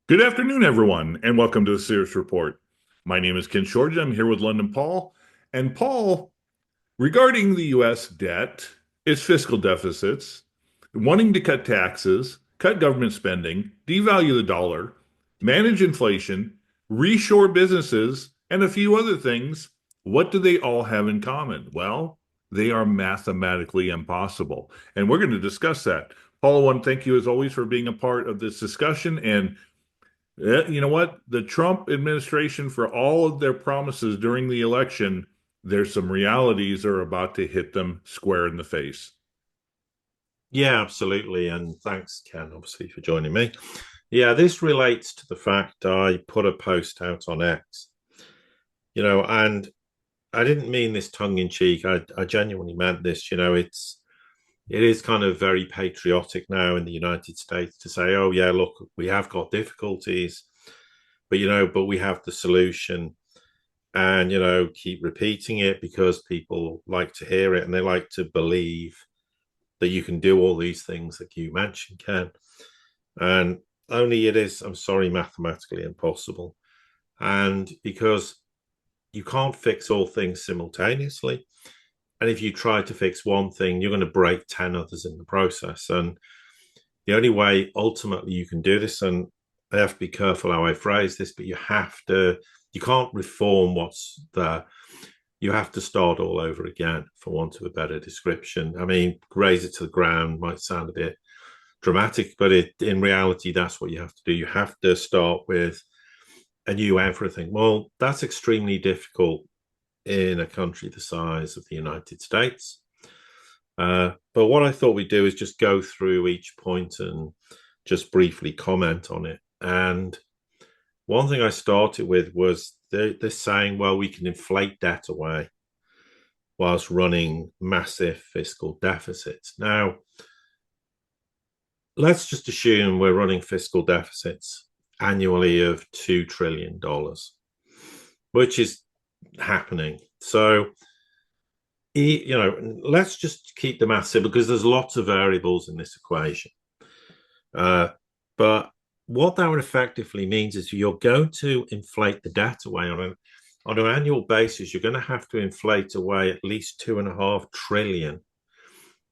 Good afternoon, everyone, and welcome to the Sirius Report. My name is Ken Shorty. I'm here with London Paul. And Paul, regarding the U.S. debt, its fiscal deficits, wanting to cut taxes, cut government spending, devalue the dollar, manage inflation, reshore businesses, and a few other things, what do they all have in common? Well, they are mathematically impossible. And we're going to discuss that. Paul, I want to thank you as always for being a part of this discussion. And you know what? The Trump administration, for all of their promises during the election, there's some realities are about to hit them square in the face. Yeah, absolutely. And thanks, Ken, obviously, for joining me. Yeah, this relates to the fact I put a post out on X, and I didn't mean this tongue in cheek. I genuinely meant this. It is kind of very patriotic now in the United States to say, oh, yeah, look, we have got difficulties, but we have the solution. And, keep repeating it because people like to hear it and they like to believe that you can do all these things that you mentioned, Ken. And only it is, I'm sorry, mathematically impossible. And because you can't fix all things simultaneously. And if you try to fix one thing, you're going to break 10 others in the process. And the only way ultimately you can do this, and I have to be careful how I phrase this, but you can't reform what's there. You have to start all over again, for want of a better description. I mean, raise it to the ground might sound a bit dramatic, but in reality, that's what you have to do. You have to start with a new everything. Well, that's extremely difficult in a country the size of the United States. But what I thought we'd do is just go through each point and just briefly comment on it. And one thing I started with was this saying, well, we can inflate debt away whilst running massive fiscal deficits. Now, let's just assume we're running fiscal deficits annually of $2 trillion, which is happening. So, let's just keep the math simple because there's lots of variables in this equation. But what that effectively means is you're going to inflate the debt away on an annual basis. You're going to have to inflate away at least 2.5 trillion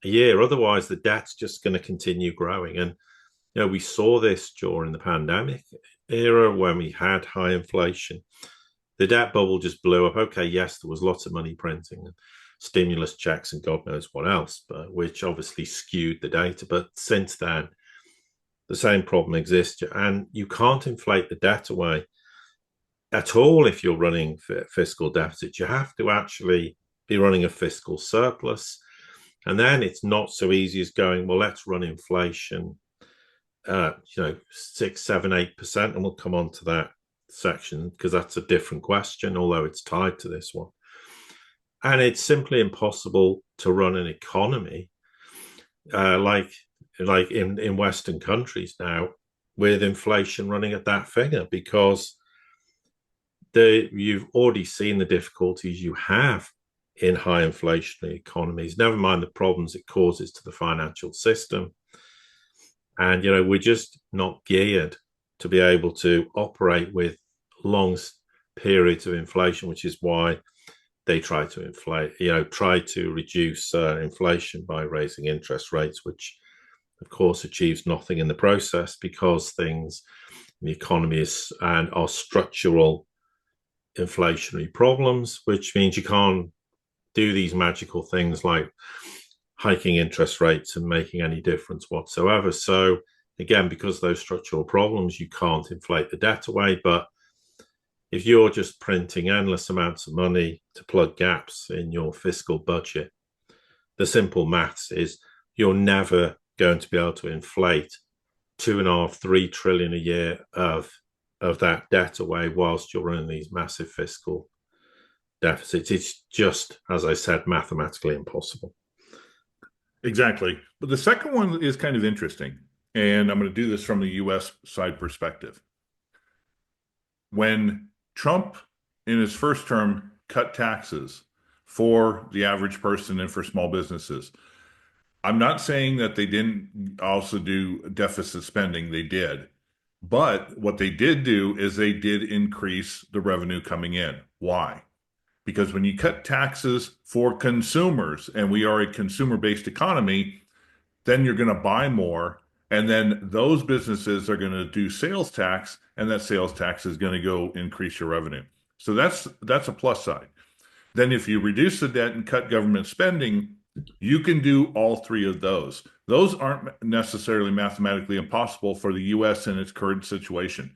a year. Otherwise, the debt's just going to continue growing. And we saw this during the pandemic era when we had high inflation. The debt bubble just blew up. Okay, yes, there was lots of money printing and stimulus checks and God knows what else, but which obviously skewed the data. But since then, the same problem exists, and you can't inflate the debt away at all if you're running fiscal deficits. You have to actually be running a fiscal surplus, and then it's not so easy as going, well, let's run inflation, 6, 7, 8%, and we'll come on to that section because that's a different question, although it's tied to this one. And it's simply impossible to run an economy like in Western countries now with inflation running at that figure because you've already seen the difficulties you have in high inflationary economies, never mind the problems it causes to the financial system. And, we're just not geared to be able to operate with long periods of inflation, which is why they try to reduce inflation by raising interest rates, which of course achieves nothing in the process because things in the economy are structural inflationary problems, which means you can't do these magical things like hiking interest rates and making any difference whatsoever. So again, because of those structural problems, you can't inflate the debt away. But if you're just printing endless amounts of money to plug gaps in your fiscal budget, the simple maths is you're never going to be able to inflate 2.5, 3 trillion a year of that debt away whilst you're running these massive fiscal deficits. It's just, as I said, mathematically impossible. Exactly. But the second one is kind of interesting. And I'm going to do this from the US side perspective. When Trump, in his first term, cut taxes for the average person and for small businesses, I'm not saying that they didn't also do deficit spending. They did. But what they did do is they did increase the revenue coming in. Why? Because when you cut taxes for consumers, and we are a consumer-based economy, then you're going to buy more. And then those businesses are going to do sales tax, and that sales tax is going to go increase your revenue. So that's a plus side. Then if you reduce the debt and cut government spending, you can do all three of those. Those aren't necessarily mathematically impossible for the US in its current situation.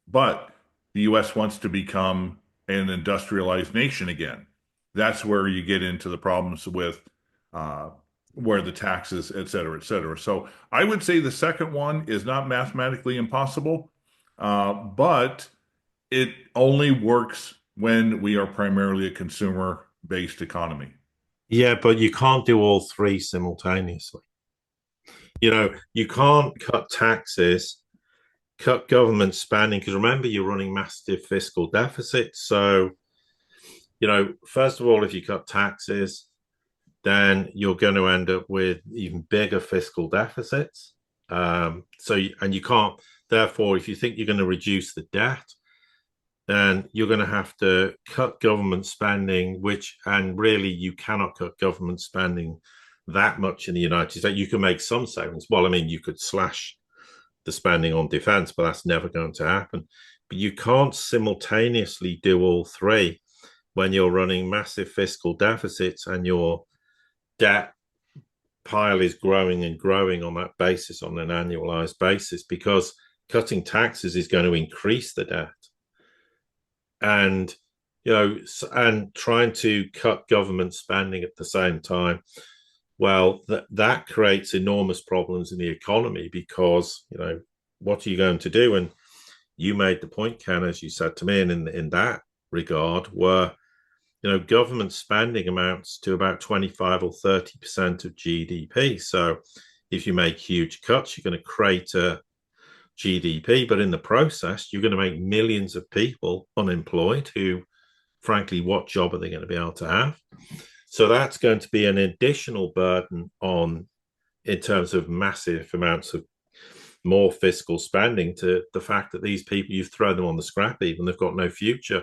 But the US wants to become an industrialized nation again. That's where you get into the problems with uh, where the taxes, et cetera, et cetera. So I would say the second one is not mathematically impossible, but it only works when we are primarily a consumer-based economy. Yeah, but you can't do all three simultaneously. You can't cut taxes, cut government spending, because remember, you're running massive fiscal deficits. So, first of all, if you cut taxes, then you're going to end up with even bigger fiscal deficits. And you can't, therefore, if you think you're going to reduce the debt, then you're going to have to cut government spending, and really you cannot cut government spending that much in the United States. You can make some savings. Well, I mean, you could slash the spending on defense, but that's never going to happen. But you can't simultaneously do all three when you're running massive fiscal deficits and your debt pile is growing and growing on that basis on an annualized basis, because cutting taxes is going to increase the debt. And and trying to cut government spending at the same time, well, that creates enormous problems in the economy, because what are you going to do? And you made the point, Ken, as you said to me, and in that regard, where government spending amounts to about 25 or 30% of GDP. So if you make huge cuts, you're going to create a GDP, but in the process, you're going to make millions of people unemployed who, frankly, what job are they going to be able to have? So that's going to be an additional burden in terms of massive amounts of more fiscal spending, to the fact that these people, you've thrown them on the scrap heap and they've got no future.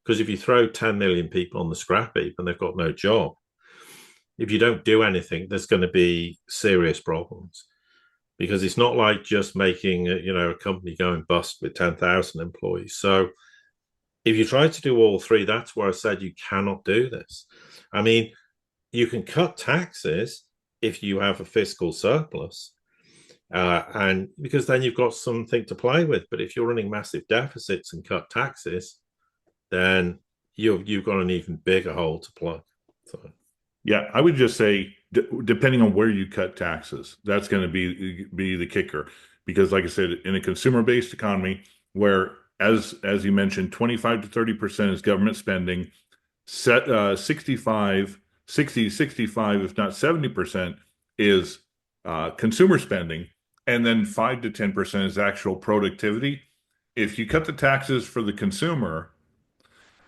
Because if you throw 10 million people on the scrap heap and they've got no job, if you don't do anything, there's going to be serious problems. Because it's not like just making a company going bust with 10,000 employees. So if you try to do all three, that's where I said you cannot do this. I mean, you can cut taxes if you have a fiscal surplus, and because then you've got something to play with. But if you're running massive deficits and cut taxes, then you've got an even bigger hole to plug. So. Yeah, I would just say, depending on where you cut taxes, that's going to be the kicker. Because, like I said, in a consumer-based economy, where as you mentioned, 25 to 30% is government spending, 65, 60, 65, if not 70%, is consumer spending, and then 5 to 10% is actual productivity. If you cut the taxes for the consumer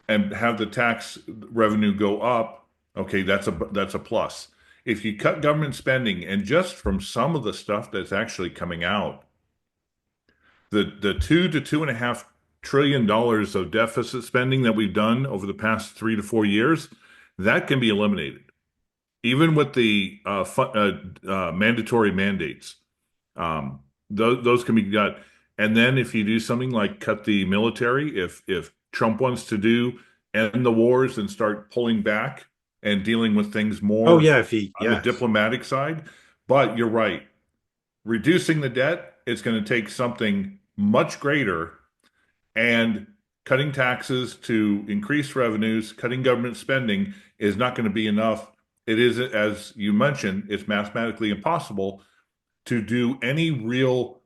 and have the tax revenue go up, okay, that's a plus. If you cut government spending, and just from some of the stuff that's actually coming out, the $2 to $2.5 trillion of deficit spending that we've done over the past 3 to 4 years, that can be eliminated, even with the mandatory mandates. Those can be cut. And then if you do something like cut the military, if Trump wants to end the wars and start pulling back and dealing with things Oh more yeah, if he on the yes. diplomatic side. But you're right. Reducing the debt, it's going to take something much greater, and cutting taxes to increase revenues, cutting government spending is not going to be enough. It is, as you mentioned, it's mathematically impossible to do any real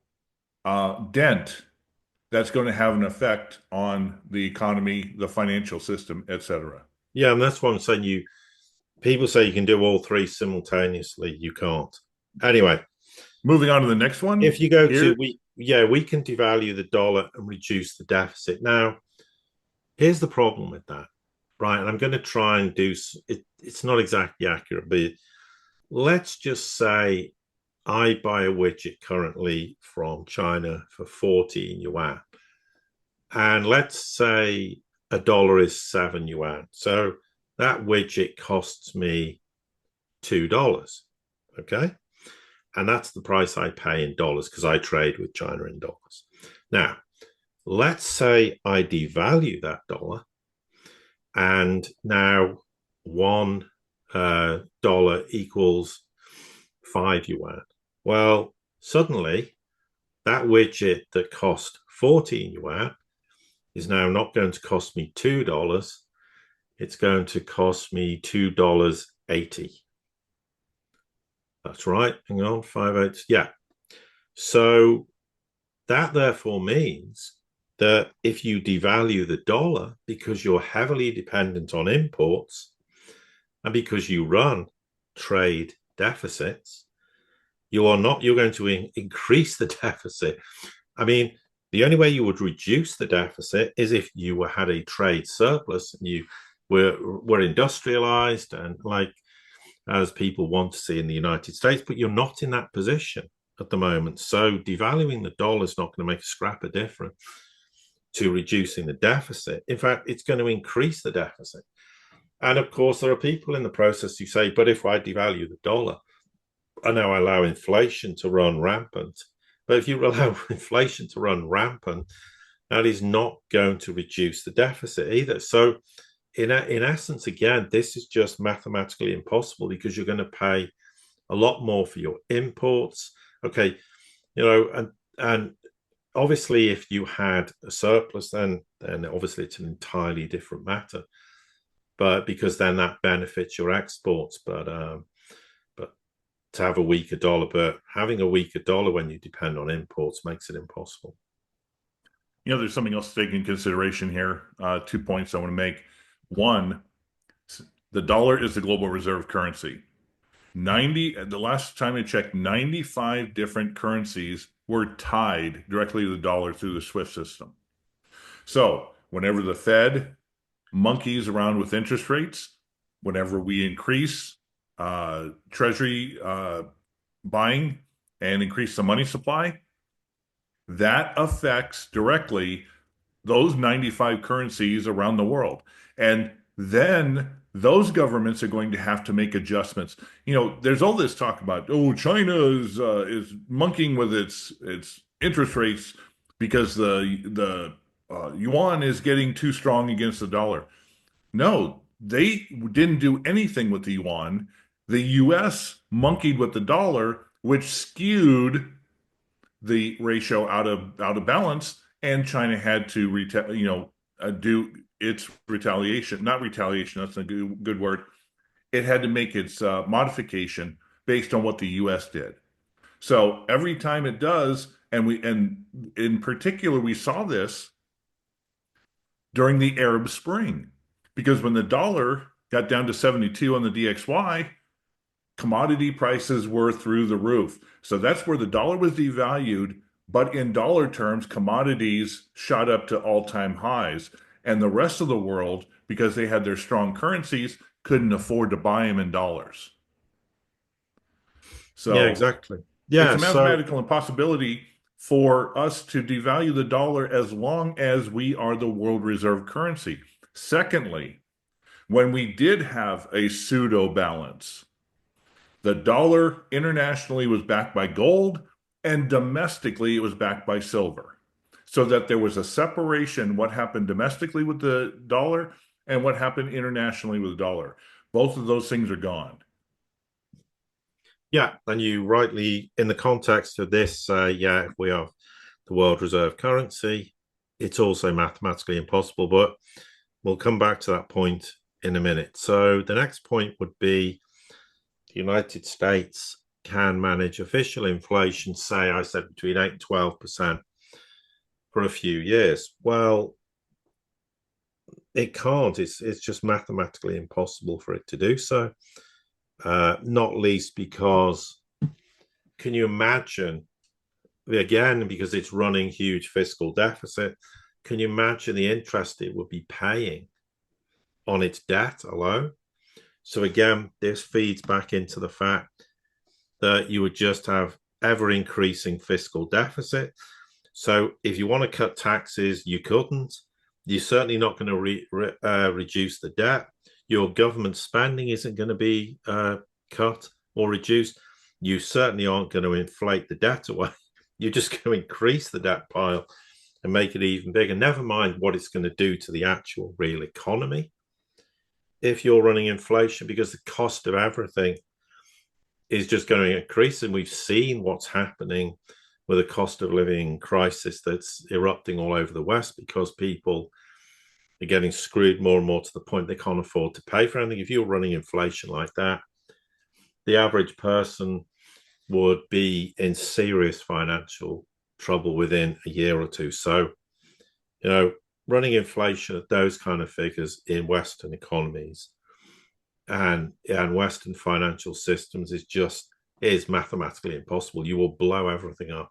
dent that's going to have an effect on the economy, the financial system, etc. Yeah, and that's what I'm saying. People say you can do all three simultaneously. You can't. Anyway, Moving on to the next if one you go to here. we can devalue the dollar and reduce the deficit. Now, here's the problem with that, right? And I'm going to try and do it. It's not exactly accurate, but let's just say I buy a widget currently from China for 14 yuan. And let's say a dollar is 7 yuan. So that widget costs me $2. Okay. And that's the price I pay in dollars because I trade with China in dollars. Now, let's say I devalue that dollar and now $1 equals 5 yuan. Well, suddenly that widget that cost 14 yuan is now not going to cost me $2. It's going to cost me $2.80. That's right. Hang on, 5/8. Yeah. So that therefore means that if you devalue the dollar because you're heavily dependent on imports and because you run trade deficits, you're going to increase the deficit. I mean, the only way you would reduce the deficit is if you had a trade surplus and you were industrialized and like as people want to see in the United States, but you're not in that position at the moment. So devaluing the dollar is not going to make a scrap of difference to reducing the deficit. In fact, it's going to increase the deficit. And of course, there are people in the process who say, but if I devalue the dollar, I now allow inflation to run rampant. But if you allow inflation to run rampant, that is not going to reduce the deficit either. So in essence, again, this is just mathematically impossible because you're going to pay a lot more for your imports. Okay, and obviously, if you had a surplus, then obviously it's an entirely different matter. But because then that benefits your exports, but to have a weaker dollar, but having a weaker dollar when you depend on imports makes it impossible. There's something else to take into consideration here. 2 points I want to make. One, the dollar is the global reserve currency. The last time I checked, 95 different currencies were tied directly to the dollar through the SWIFT system. So whenever the Fed monkeys around with interest rates, whenever we increase treasury buying and increase the money supply, that affects directly those 95 currencies around the world. And then those governments are going to have to make adjustments. There's all this talk about, China is monkeying with its interest rates because the yuan is getting too strong against the dollar. No, they didn't do anything with the yuan. The U.S. monkeyed with the dollar, which skewed the ratio out of balance, and China had to do its retaliation. Not retaliation, that's a good word. It had to make its modification based on what the U.S. did. So every time it does, and in particular, we saw this during the Arab Spring, because when the dollar got down to 72 on the DXY, commodity prices were through the roof. So that's where the dollar was devalued, but in dollar terms, commodities shot up to all-time highs. And the rest of the world, because they had their strong currencies, couldn't afford to buy them in dollars. Yeah, So exactly. it's Yeah, a so mathematical impossibility for us to devalue the dollar as long as we are the world reserve currency. Secondly, when we did have a pseudo balance, the dollar internationally was backed by gold, and domestically it was backed by silver. So that there was a separation what happened domestically with the dollar and what happened internationally with the dollar. Both of those things are gone. yeah, and you rightly, in the context of this, if we are the world reserve currency, it's also mathematically impossible, but we'll come back to that point in a minute. So the next point would be the United States can manage official inflation, say I said between 8 and 12% for a few years. Well, it can't. It's just mathematically impossible for it to do so. Not least because can you imagine, again, because it's running huge fiscal deficit, can you imagine the interest it would be paying on its debt alone? So again, this feeds back into the fact that you would just have ever increasing fiscal deficit. So if you want to cut taxes, you couldn't. You're certainly not going to reduce the debt. Your government spending isn't going to be cut or reduced. You certainly aren't going to inflate the debt away. You're just going to increase the debt pile and make it even bigger. Never mind what it's going to do to the actual real economy if you're running inflation, because the cost of everything is just going to increase. And we've seen what's happening with a cost of living crisis that's erupting all over the West because people are getting screwed more and more to the point they can't afford to pay for anything. If you're running inflation like that, the average person would be in serious financial trouble within a year or two. So, running inflation at those kind of figures in Western economies and Western financial systems is mathematically impossible. You will blow everything up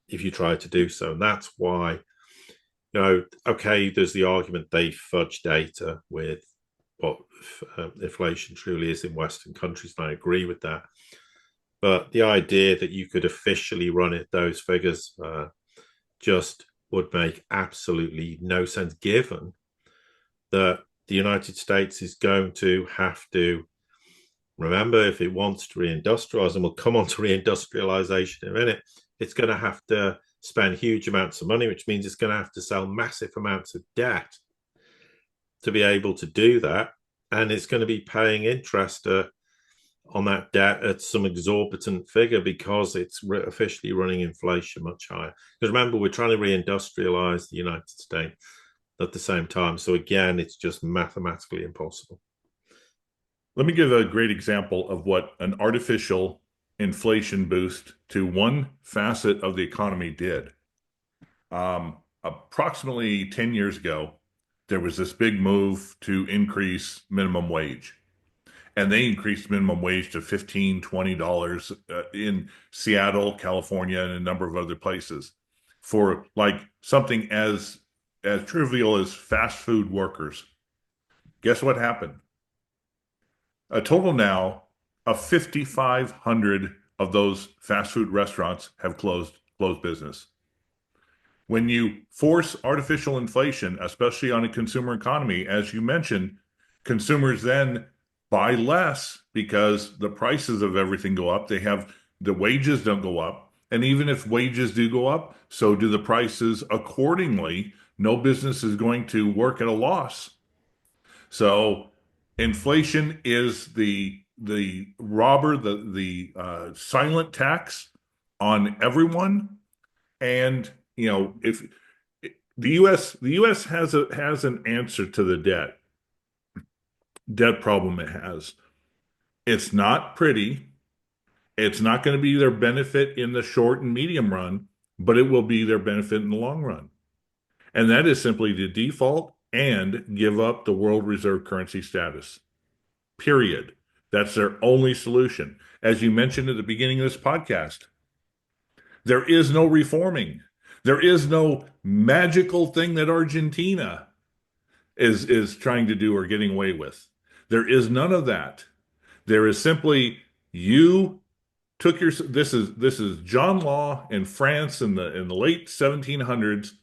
if you try to do so. And that's why, okay, there's the argument they fudge data with what inflation truly is in Western countries, and I agree with that. But the idea that you could officially run it, those figures, just would make absolutely no sense, given that the United States is going to have to, remember, if it wants to reindustrialize, and we'll come on to reindustrialization in a minute, it's going to have to spend huge amounts of money, which means it's going to have to sell massive amounts of debt to be able to do that. And it's going to be paying interest on that debt at some exorbitant figure because it's officially running inflation much higher. Because remember, we're trying to reindustrialize the United States at the same time. So again, it's just mathematically impossible. Let me give a great example of what an artificial inflation boost to one facet of the economy did. Approximately 10 years ago, there was this big move to increase minimum wage. And they increased minimum wage to $15, $20 in Seattle, California, and a number of other places for like something as trivial as fast food workers. Guess what happened? A total now of 5,500 of those fast food restaurants have closed business. When you force artificial inflation, especially on a consumer economy, as you mentioned, consumers then buy less because the prices of everything go up. The wages don't go up. And even if wages do go up, so do the prices accordingly. No business is going to work at a loss. So inflation is the robber, the silent tax on everyone. And if the U.S. has an answer to the debt problem it has. It's not pretty. It's not going to be their benefit in the short and medium run, but it will be their benefit in the long run. And that is simply to default and give up the world reserve currency status. Period. That's their only solution. As you mentioned at the beginning of this podcast, there is no reforming. There is no magical thing that Argentina is trying to do or getting away with. There is none of that. There is simply you took your this is John Law in France in the late 1700s,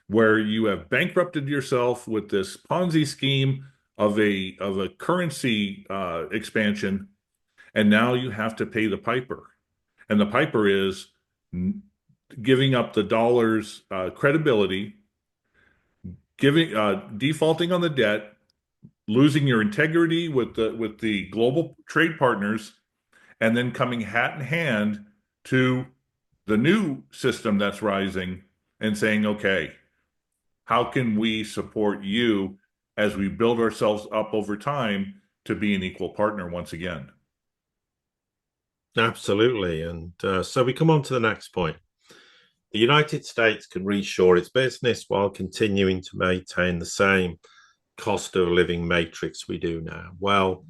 where you have bankrupted yourself with this Ponzi scheme of a currency expansion, and now you have to pay the piper, and the piper is giving up the dollar's credibility, defaulting on the debt, losing your integrity with the global trade partners, and then coming hat in hand to the new system that's rising and saying, okay, how can we support you as we build ourselves up over time to be an equal partner once again? Absolutely. And so we come on to the next point. The United States can reshore its business while continuing to maintain the same cost of living matrix we do now. Well,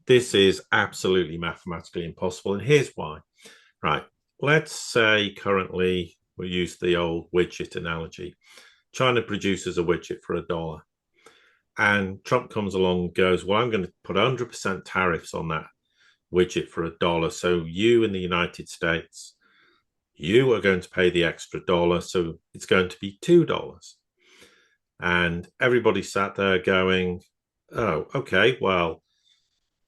this is absolutely mathematically impossible. And here's why. Right. Let's say currently we use the old widget analogy. China produces a widget for $1. And Trump comes along and goes, well, I'm going to put 100% tariffs on that widget for $1. So you in the United States, you are going to pay the extra dollar. So it's going to be $2. And everybody sat there going, oh, okay, well,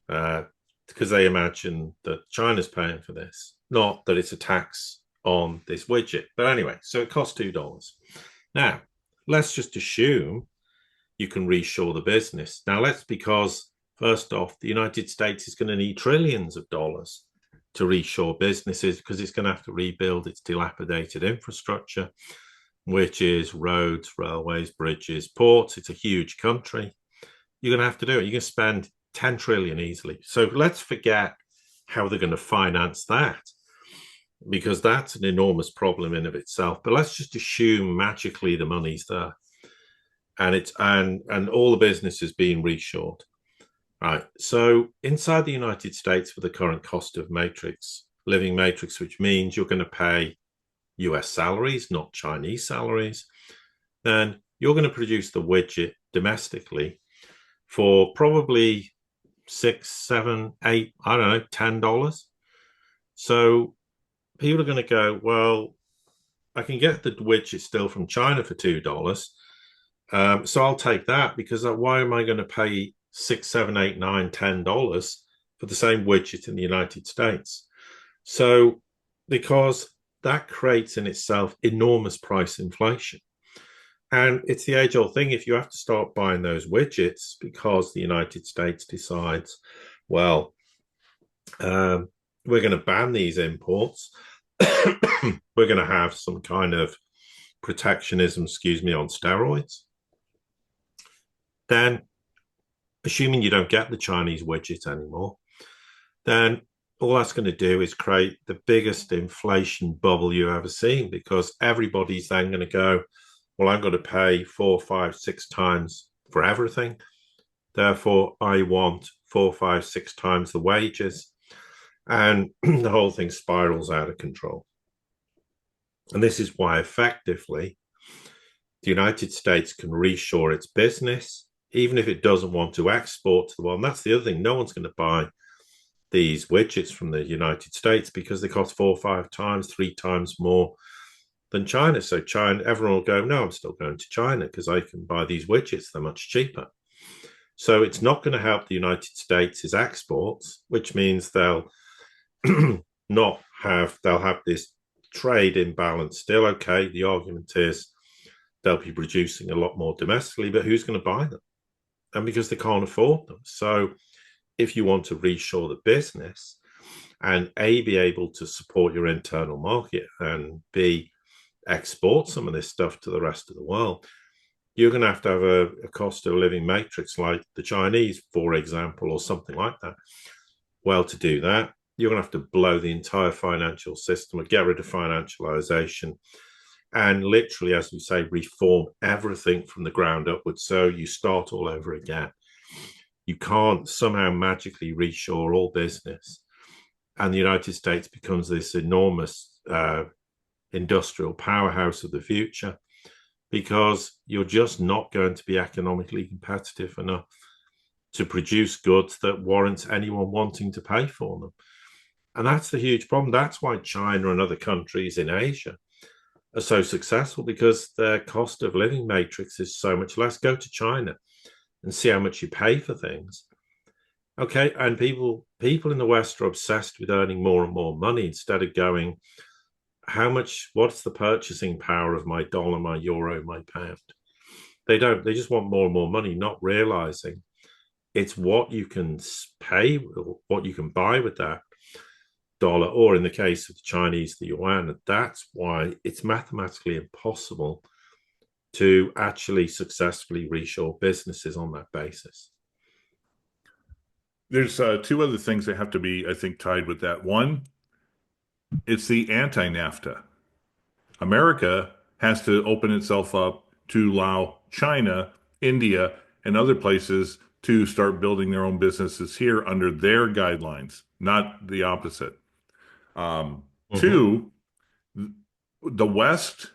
because they imagine that China's paying for this, not that it's a tax on this widget. But anyway, so it costs $2. Now, let's just assume you can reshore the business. Now, because first off, the United States is going to need trillions of dollars to reshore businesses because it's going to have to rebuild its dilapidated infrastructure, which is roads, railways, bridges, ports. It's a huge country. You're going to have to do it. You're going to spend 10 trillion easily. So let's forget how they're going to finance that, because that's an enormous problem in of itself. But let's just assume magically the money's there, and it's and all the business is being reshored. Right. So inside the United States, for the current cost of living matrix, which means you're going to pay US salaries, not Chinese salaries, then you're going to produce the widget domestically for probably $6, $7, $8, I don't know, $10. So people are going to go, well, I can get the widget still from China for $2. So I'll take that, because why am I going to pay $6, $7, $8, $9, $10 for the same widget in the United States? So because that creates in itself enormous price inflation. And it's the age-old thing. If you have to start buying those widgets because the United States decides, well, we're going to ban these imports, we're going to have some kind of protectionism, on steroids, then assuming you don't get the Chinese widget anymore, then all that's going to do is create the biggest inflation bubble you've ever seen, because everybody's then going to go, well, I'm going to pay 4, 5, 6 times for everything. Therefore, I want 4, 5, 6 times the wages. And the whole thing spirals out of control. And this is why, effectively, the United States can reshore its business, even if it doesn't want to export to the world. And that's the other thing. No one's going to buy these widgets from the United States because they cost 4, 5 times, 3 times more than China. So everyone will go, no, I'm still going to China because I can buy these widgets. They're much cheaper. So it's not going to help the United States' exports, which means they'll have this trade imbalance still. Okay, the argument is they'll be producing a lot more domestically, but who's going to buy them? And because they can't afford them. So if you want to reshore the business and A, be able to support your internal market, and B, export some of this stuff to the rest of the world, you're going to have a cost of living matrix like the Chinese, for example, or something like that. Well, to do that, you're going to have to blow the entire financial system or get rid of financialization and literally, as we say, reform everything from the ground upwards. So you start all over again. You can't somehow magically reshore all business, and the United States becomes this enormous industrial powerhouse of the future, because you're just not going to be economically competitive enough to produce goods that warrants anyone wanting to pay for them. And that's the huge problem. That's why China and other countries in Asia are so successful, because their cost of living matrix is so much less. Go to China and see how much you pay for things. Okay, and people in the West are obsessed with earning more and more money instead of going, what's the purchasing power of my dollar, my euro, my pound? They don't. They just want more and more money, not realizing it's what you can pay, or what you can buy with that dollar, or in the case of the Chinese, the yuan. That's why it's mathematically impossible to actually successfully reshore businesses on that basis. There's 2 other things that have to be, I think, tied with that. One, it's the anti-NAFTA. America has to open itself up to allow China, India, and other places to start building their own businesses here under their guidelines, not the opposite. Mm-hmm. 2, the West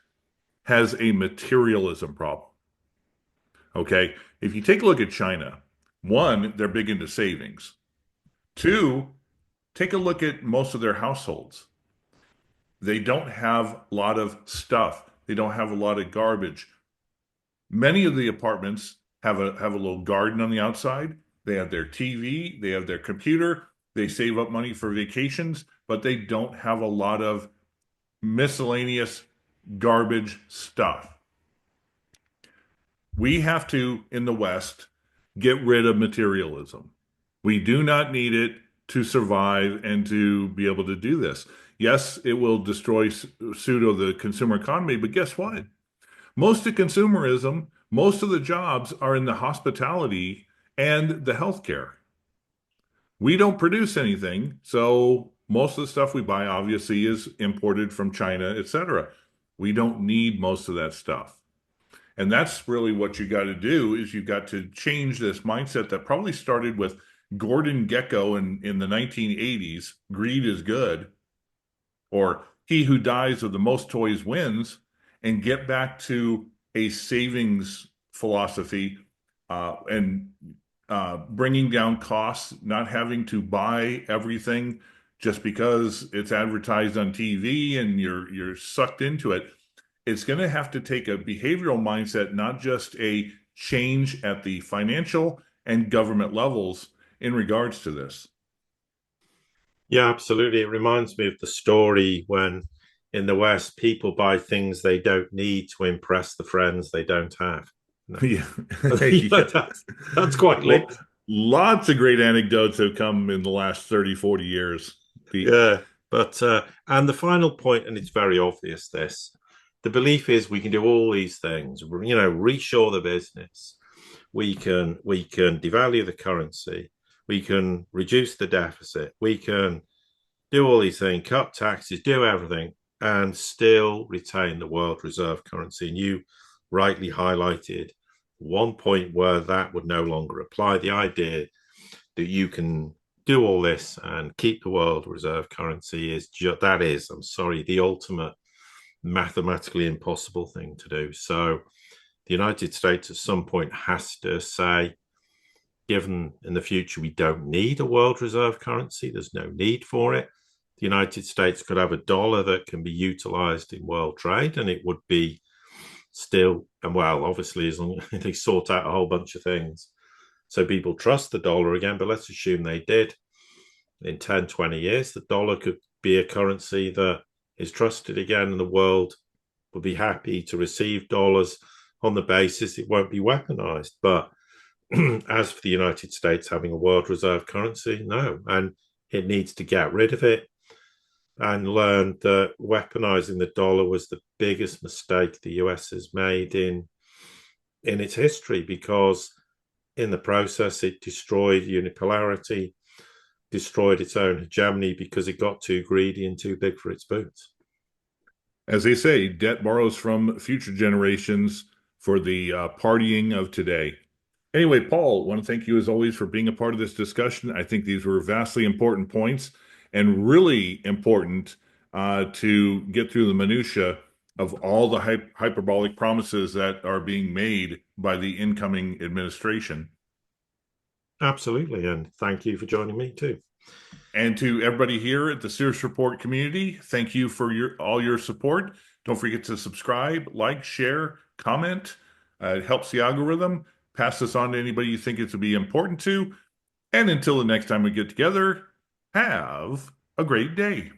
has a materialism problem. Okay, if you take a look at China, 1, they're big into savings. 2, Take a look at most of their households. They don't have a lot of stuff. They don't have a lot of garbage. Many of the apartments have a little garden on the outside. They have their TV, they have their computer, they save up money for vacations, but they don't have a lot of miscellaneous garbage stuff. We have to, in the West, get rid of materialism. We do not need it to survive and to be able to do this. Yes, it will destroy pseudo the consumer economy, but guess what? Most of consumerism, most of the jobs are in the hospitality and the healthcare. We don't produce anything, so most of the stuff we buy obviously is imported from China, etc. We don't need most of that stuff. And that's really what you got to do is you got to change this mindset that probably started with Gordon Gekko in the 1980s, greed is good, or he who dies with the most toys wins, and get back to a savings philosophy and bringing down costs, not having to buy everything just because it's advertised on TV and you're sucked into it. It's going to have to take a behavioral mindset, not just a change at the financial and government levels in regards to this. Yeah, absolutely. It reminds me of the story when in the West people buy things they don't need to impress the friends they don't have. No. Yeah. Yeah, Yeah. that's quite Well, lit. lots of great anecdotes have come in the last 30, 40 years, Pete. Yeah. But and the final point, and it's very obvious this, the belief is we can do all these things, reshore the business. We can devalue the currency, we can reduce the deficit, we can do all these things, cut taxes, do everything, and still retain the world reserve currency. And you rightly highlighted one point where that would no longer apply. The idea that you can do all this and keep the world reserve currency is, I'm sorry, the ultimate mathematically impossible thing to do. So the United States at some point has to say, given in the future we don't need a world reserve currency, there's no need for it. The United States could have a dollar that can be utilized in world trade, and it would be still, and well, obviously, as long as they sort out a whole bunch of things. So people trust the dollar again, but let's assume they did. In 10, 20 years, the dollar could be a currency that is trusted again, and the world will be happy to receive dollars on the basis it won't be weaponized. But as for the United States having a world reserve currency, no. And it needs to get rid of it and learn that weaponizing the dollar was the biggest mistake the US has made in its history, because in the process it destroyed unipolarity, destroyed its own hegemony because it got too greedy and too big for its boots. As they say, debt borrows from future generations for the partying of today. Anyway, Paul, I want to thank you as always for being a part of this discussion. I think these were vastly important points and really important to get through the minutia of all the hyperbolic promises that are being made by the incoming administration. Absolutely. And thank you for joining me too. And to everybody here at the Sirius Report community, thank you for all your support. Don't forget to subscribe, like, share, comment. It helps the algorithm. Pass this on to anybody you think it would be important to. And until the next time we get together, have a great day.